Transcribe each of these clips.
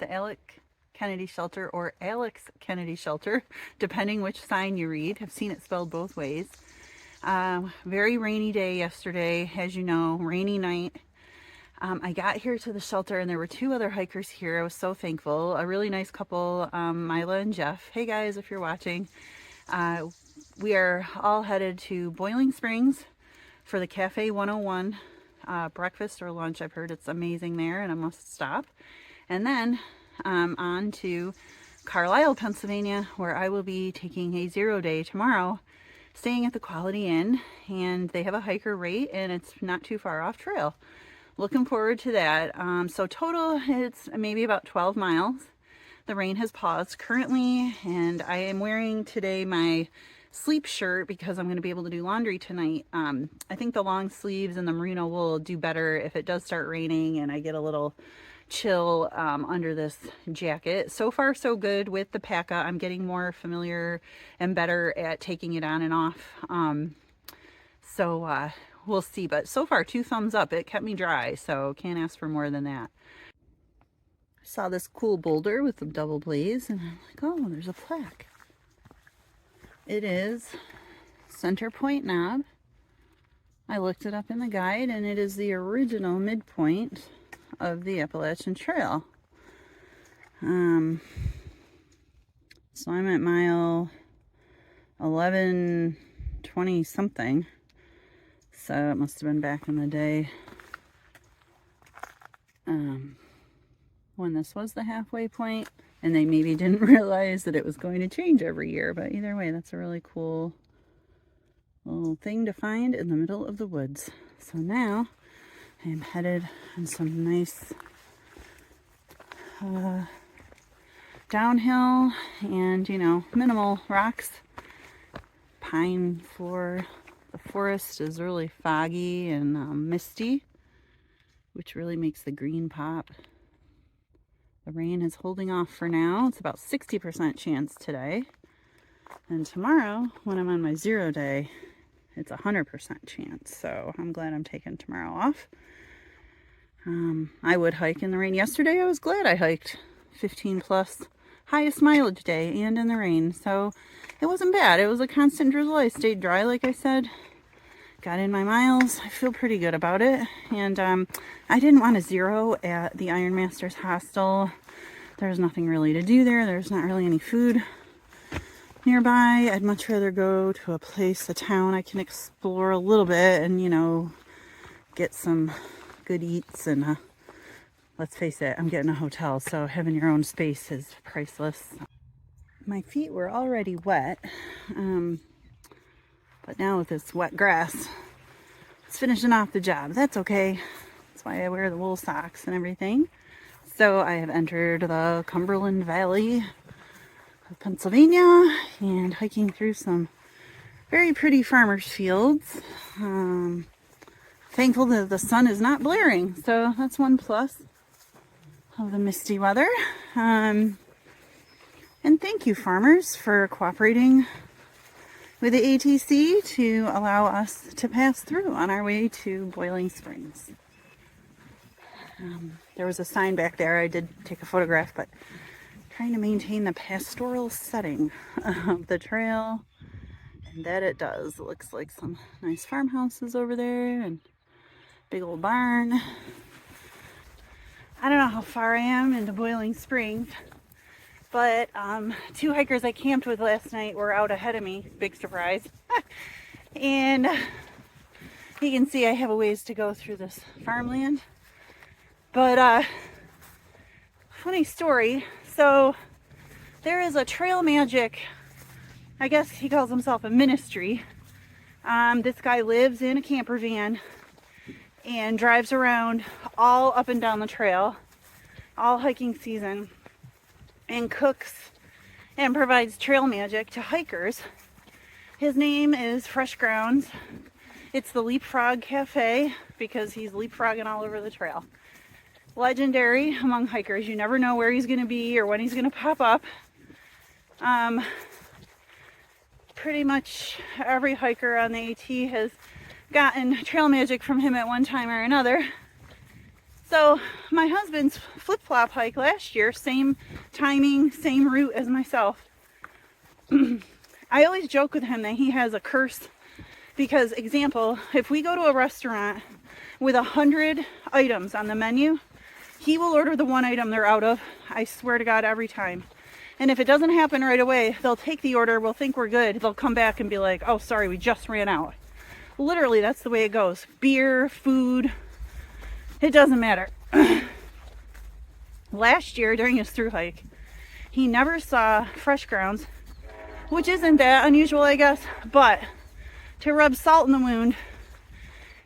the Alec Kennedy Shelter, or Alec's Kennedy Shelter, depending which sign you read. I've seen it spelled both ways. Very rainy day yesterday, as you know, rainy night. I got here to the shelter and there were two other hikers here. I was so thankful. A really nice couple, Mila and Jeff. Hey guys, if you're watching. We are all headed to Boiling Springs for the Cafe 101 breakfast or lunch. I've heard it's amazing there and a must stop. And then on to Carlisle, Pennsylvania, where I will be taking a 0 day tomorrow, staying at the Quality Inn, and they have a hiker rate and it's not too far off trail. Looking forward to that. So total, it's maybe about 12 miles. The rain has paused currently, and I am wearing today my sleep shirt because I'm going to be able to do laundry tonight. I think the long sleeves and the merino wool do better if it does start raining and I get a little chill under this jacket. So far so good with the Paca. I'm getting more familiar and better at taking it on and off. We'll see, but so far 2 thumbs up. It kept me dry, so can't ask for more than that. I saw this cool boulder with the double blaze and I'm like, oh, there's a plaque. It is Center Point Knob. I looked it up in the guide and it is the original midpoint of the Appalachian Trail. So I'm at mile 1120 something. So it must have been back in the day when this was the halfway point, and they maybe didn't realize that it was going to change every year. But either way, that's a really cool little thing to find in the middle of the woods. So now I'm headed on some nice downhill and, you know, minimal rocks, pine floor. The forest is really foggy and misty, which really makes the green pop. The rain is holding off for now. It's about 60% chance today. And tomorrow, when I'm on my 0 day, it's 100% chance. So I'm glad I'm taking tomorrow off. I would hike in the rain. Yesterday, I was glad I hiked 15 plus highest mileage day and in the rain. So it wasn't bad. It was a constant drizzle. I stayed dry, like I said. Got in my miles. I feel pretty good about it. And I didn't want to 0 at the Iron Masters hostel. There's nothing really to do there. There's not really any food nearby. I'd much rather go to a place, a town I can explore a little bit and, you know, get some good eats. And let's face it, I'm getting a hotel, so having your own space is priceless. My feet were already wet. But now with this wet grass, it's finishing off the job. That's okay. That's why I wear the wool socks and everything. So I have entered the Cumberland Valley of Pennsylvania and hiking through some very pretty farmers' fields. Thankful that the sun is not blaring. So that's one plus of the misty weather. And thank you, farmers, for cooperating with the ATC to allow us to pass through on our way to Boiling Springs. There was a sign back there. I did take a photograph, but trying to maintain the pastoral setting of the trail, and that it does. It looks like some nice farmhouses over there and big old barn. I don't know how far I am into Boiling Springs, but 2 hikers I camped with last night were out ahead of me. Big surprise. And you can see I have a ways to go through this farmland. But funny story. So there is a trail magic, I guess he calls himself a ministry. This guy lives in a camper van and drives around all up and down the trail, all hiking season, and cooks and provides trail magic to hikers. His name is Fresh Grounds. It's the Leapfrog Cafe because he's leapfrogging all over the trail. Legendary among hikers. You never know where he's going to be or when he's going to pop up. Pretty much every hiker on the AT has gotten trail magic from him at one time or another. So my husband's flip-flop hike last year, same timing, same route as myself. I always joke with him that he has a curse because, example, if we go to a restaurant with 100 items on the menu, he will order the one item they're out of. I swear to God, every time. And if it doesn't happen right away, they'll take the order, we'll think we're good. They'll come back and be like, oh, sorry, we just ran out. Literally, that's the way it goes. Beer, food, it doesn't matter. Last year, during his thru hike, he never saw fresh grounds, which isn't that unusual, I guess. But to rub salt in the wound,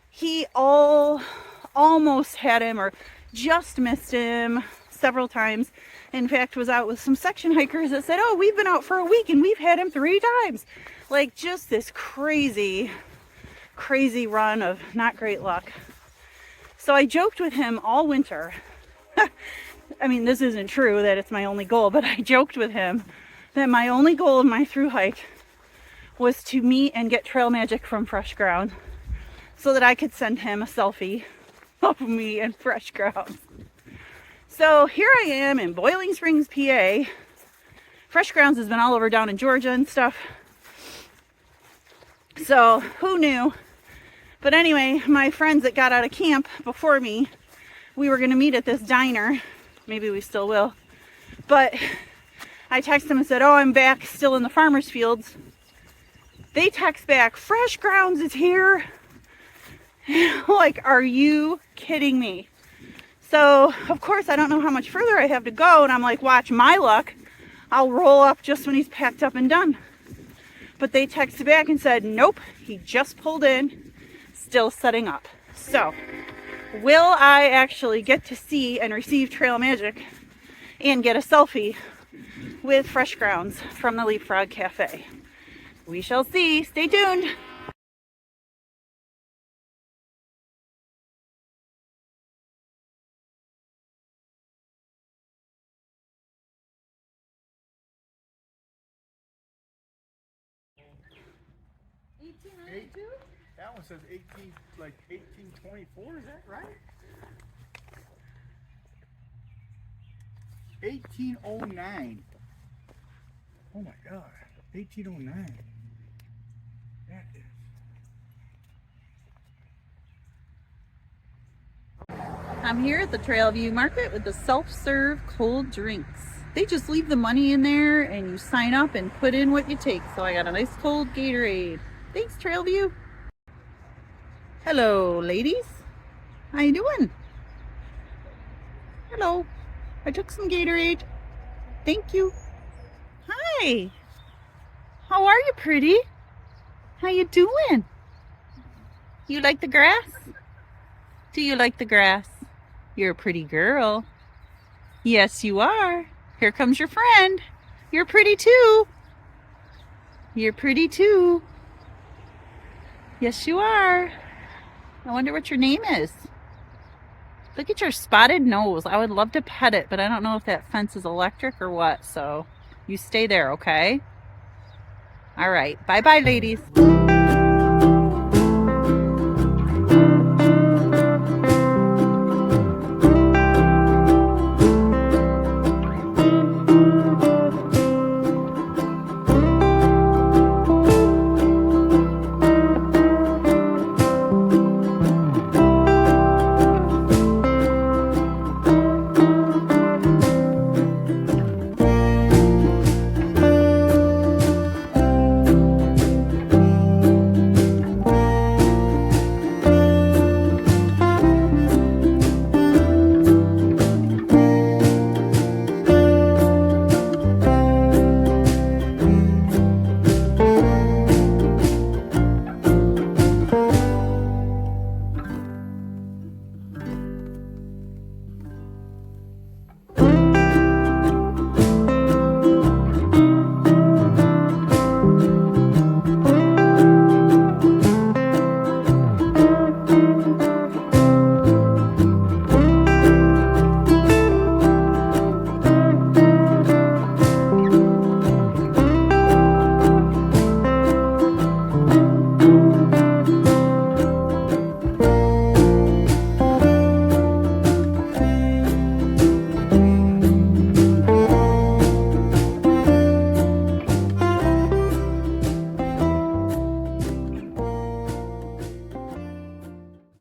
he almost had him or just missed him several times. In fact, was out with some section hikers that said, oh, we've been out for a week and we've had him 3 times. Like, just this crazy run of not great luck. So I joked with him all winter. I mean, this isn't true that it's my only goal, but I joked with him that my only goal of my thru hike was to meet and get trail magic from fresh ground so that I could send him a selfie of me and fresh ground. So here I am in Boiling Springs, PA. Fresh grounds has been all over down in Georgia and stuff. So who knew? But anyway, my friends that got out of camp before me, we were going to meet at this diner. Maybe we still will. But I texted them and said, oh, I'm back still in the farmer's fields. They text back, fresh grounds is here. Like, are you kidding me? So, of course, I don't know how much further I have to go. And I'm like, watch my luck. I'll roll up just when he's packed up and done. But they texted back and said, nope, he just pulled in, still setting up. So, will I actually get to see and receive trail magic and get a selfie with fresh grounds from the Leapfrog Cafe? We shall see. Stay tuned. That one says 1824, is that right? 1809. Oh my God, 1809. That is. I'm here at the Trailview Market with the self-serve cold drinks. They just leave the money in there and you sign up and put in what you take. So I got a nice cold Gatorade. Thanks, Trailview. Hello, ladies. How you doing? Hello. I took some Gatorade. Thank you. Hi. How are you, pretty? How you doing? You like the grass? Do you like the grass? You're a pretty girl. Yes, you are. Here comes your friend. You're pretty too. You're pretty too. Yes, you are. I wonder what your name is. Look at your spotted nose. I would love to pet it, but I don't know if that fence is electric or what. So you stay there, okay? All right. Bye-bye, ladies.